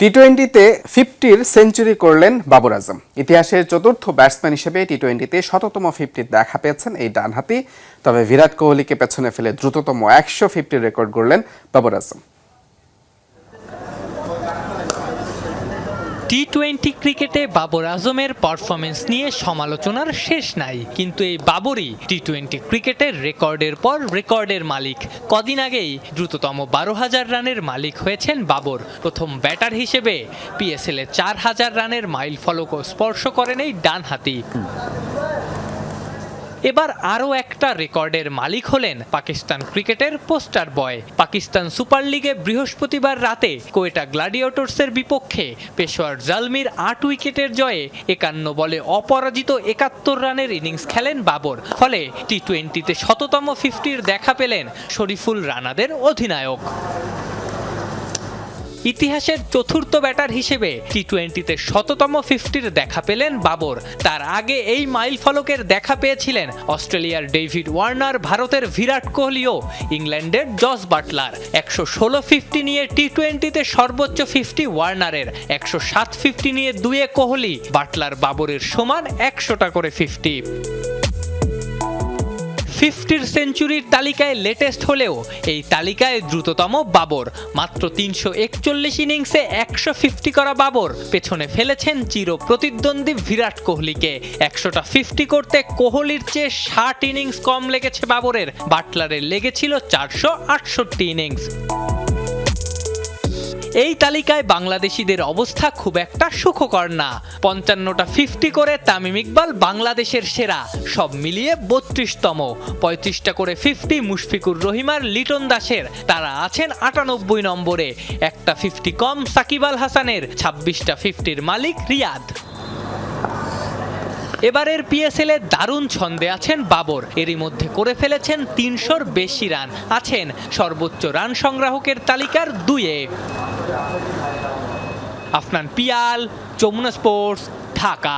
টি-টোয়েন্টিতে 50-র century করলেন বাবর আজম। ইতিহাসের চতুর্থ ব্যাটসম্যান হিসেবে টি-টোয়েন্টিতে শততম 50 দেখা পেয়েছেন এই ডানহাতি। তবে বিরাট কোহলিকে পেছনে ফেলে দ্রুততম 150 রেকর্ড গড়লেন বাবর আজম। টি-20 ক্রিকেটে বাবর আজমের পারফরমেন্স নিয়ে সমালোচনার শেষ নাই, কিন্তু এই বাবরই টি-20 ক্রিকেটের রেকর্ডের পর রেকর্ডের মালিক। কদিন আগেই দ্রুততম 12,000 রানের মালিক হয়েছেন বাবর। প্রথম ব্যাটার হিসেবে পিএসএল-এ 4,000 রানের মাইল ফলকও স্পর্শ করেন এই ডানহাতি। এবার আরও একটা রেকর্ডের মালিক হলেন পাকিস্তান ক্রিকেটের পোস্টার বয়। পাকিস্তান সুপার লিগে বৃহস্পতিবার রাতে কোয়েটা গ্ল্যাডিয়েটর্সের বিপক্ষে পেশোয়ার জালমির 8 উইকেটের জয়ে 51 বলে অপরাজিত 71 রানের ইনিংস খেলেন বাবর। ফলে টি-20তে শততম 50-র দেখা পেলেন শরীফুল রানাদের অধিনায়ক। ইতিহাসের চতুর্থ ব্যাটার হিসেবে টি-20তে শততম 50-র দেখা পেলেন বাবর। তার আগে এই মাইল ফলকের দেখা পেয়েছিলেন অস্ট্রেলিয়ার ডেভিড ওয়ার্নার, ভারতের বিরাট কোহলি ও ইংল্যান্ডের জস বাটলার। 116 50 নিয়ে টি-20তে সর্বোচ্চ 50 ওয়ার্নারের, 107 50 নিয়ে দুয়ে কোহলি, বাটলার বাবরের সমান 100টা করে 50। 50-র সেঞ্চুরির তালিকায় লেটেস্ট হলেও এই তালিকায় দ্রুততম বাবর। মাত্র 341 ইনিংসে 150 করা বাবর পেছনে ফেলেছেন চির প্রতিদ্বন্দ্বী বিরাট কোহলিকে। 100টা 50 করতে কোহলির চেয়ে 60 ইনিংস কম লেগেছে বাবরের। বাটলারের লেগেছিল 468 ইনিংস। এই তালিকায় বাংলাদেশিদের অবস্থা খুব একটা সুখকর না। 55টা 50 করে তামিম ইকবাল বাংলাদেশের সেরা, সব মিলিয়ে 32তম। 35টা করে 50 মুশফিকুর রহিমার, লিটন দাসের, তারা আছেন 98 নম্বরে। একটা 50 কম সাকিব আল হাসানের। 26টা 50-র মালিক রিয়াদ। এবারের পিএসএল-এ দারুণ ছন্দে আছেন বাবর। এরই মধ্যে করে ফেলেছেন 300-র বেশি রান, আছেন সর্বোচ্চ রান সংগ্রাহকের তালিকার 2-এ। আফনান পিয়াল, যমুনা স্পোর্টস, ঢাকা।